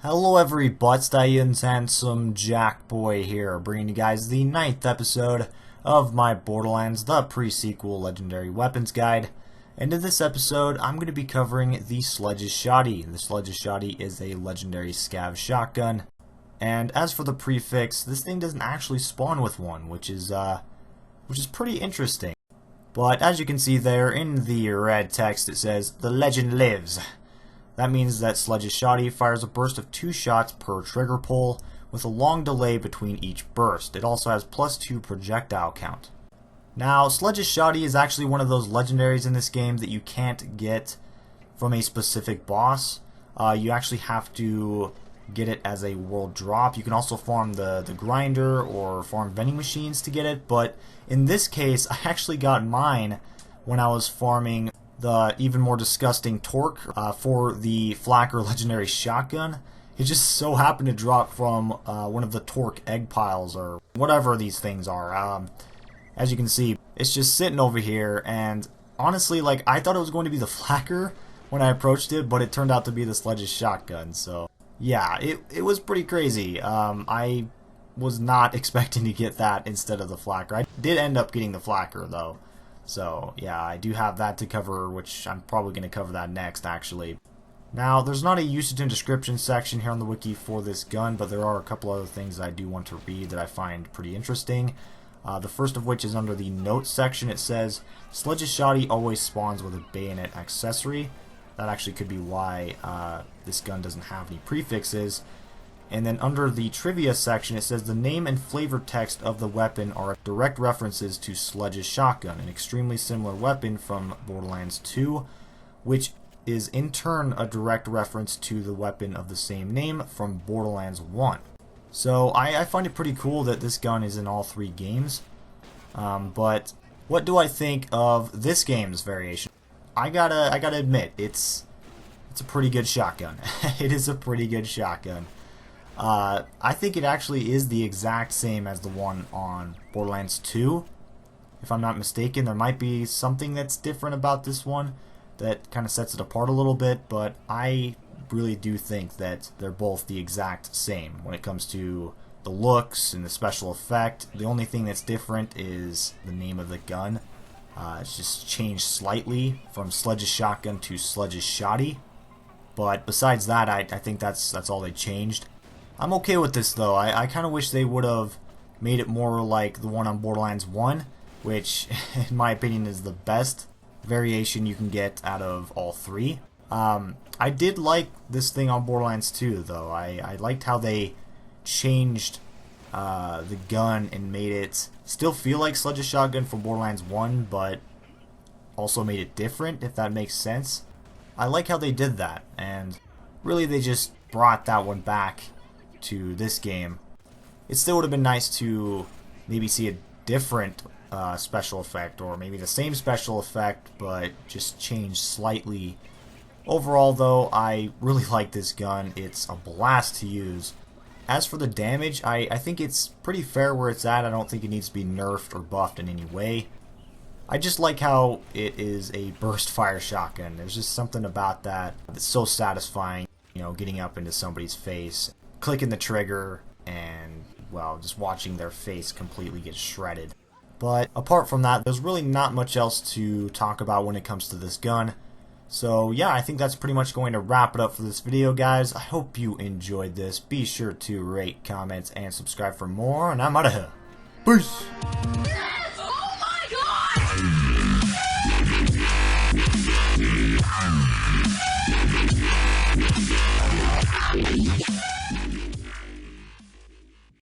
Hello every butt-stallions, handsome Jack Boy here, bringing you guys the 9th episode of my Borderlands, the pre-sequel Legendary Weapons Guide. And in this episode, I'm going to be covering the Sledge's Shotty. The Sledge's Shotty is a legendary scav shotgun. And as for the prefix, this thing doesn't actually spawn with one, which is pretty interesting. But as you can see there in the red text, it says, "The legend lives." That means that Sledge's Shotty fires a burst of 2 shots per trigger pull, with a long delay between each burst. It also has +2 projectile count. Now, Sledge's Shotty is actually one of those legendaries in this game that you can't get from a specific boss. You actually have to get it as a world drop. You can also farm the grinder or farm vending machines to get it, but in this case, I actually got mine when I was farming the even more disgusting torque for the Flacker legendary shotgun. It just so happened to drop from one of the torque egg piles or whatever these things are. As you can see, it's just sitting over here, and honestly, like, I thought it was going to be the Flacker when I approached it, but it turned out to be the Sledge's shotgun. So yeah, it was pretty crazy. I was not expecting to get that instead of the Flacker. I did end up getting the Flacker though. So yeah, I do have that to cover, which I'm probably going to cover that next actually. Now, there's not a usage and description section here on the wiki for this gun, but there are a couple other things that I do want to read that I find pretty interesting. The first of which is under the notes section. It says, "Sledge's Shotty always spawns with a bayonet accessory." That actually could be why this gun doesn't have any prefixes. And then under the trivia section, it says the name and flavor text of the weapon are direct references to Sledge's shotgun, an extremely similar weapon from Borderlands 2, which is in turn a direct reference to the weapon of the same name from Borderlands 1. So I find it pretty cool that this gun is in all 3 games. But what do I think of this game's variation? I gotta admit, it's a pretty good shotgun. It is a pretty good shotgun. I think it actually is the exact same as the one on Borderlands 2. If I'm not mistaken, there might be something that's different about this one that kind of sets it apart a little bit, but I really do think that they're both the exact same when it comes to the looks and the special effect. The only thing that's different is the name of the gun. It's just changed slightly from Sledge's shotgun to Sledge's Shotty. But besides that, I think that's all they changed. I'm okay with this though. I kind of wish they would have made it more like the one on Borderlands 1, which in my opinion is the best variation you can get out of all 3. I did like this thing on Borderlands 2 though. I liked how they changed the gun and made it still feel like Sledge's shotgun from Borderlands 1, but also made it different, if that makes sense. I like how they did that, and really they just brought that one back to this game. It still would have been nice to maybe see a different special effect, or maybe the same special effect but just changed slightly. Overall though, I really like this gun. It's a blast to use. As for the damage, I think it's pretty fair where it's at. I don't think it needs to be nerfed or buffed in any way. I just like how it is a burst fire shotgun. There's just something about that that's so satisfying, you know, getting up into somebody's face, clicking the trigger, and, well, just watching their face completely get shredded. But apart from that, there's really not much else to talk about when it comes to this gun. So yeah, I think that's pretty much going to wrap it up for this video, guys. I hope you enjoyed this. Be sure to rate, comment, and subscribe for more, and I'm out of here. Peace!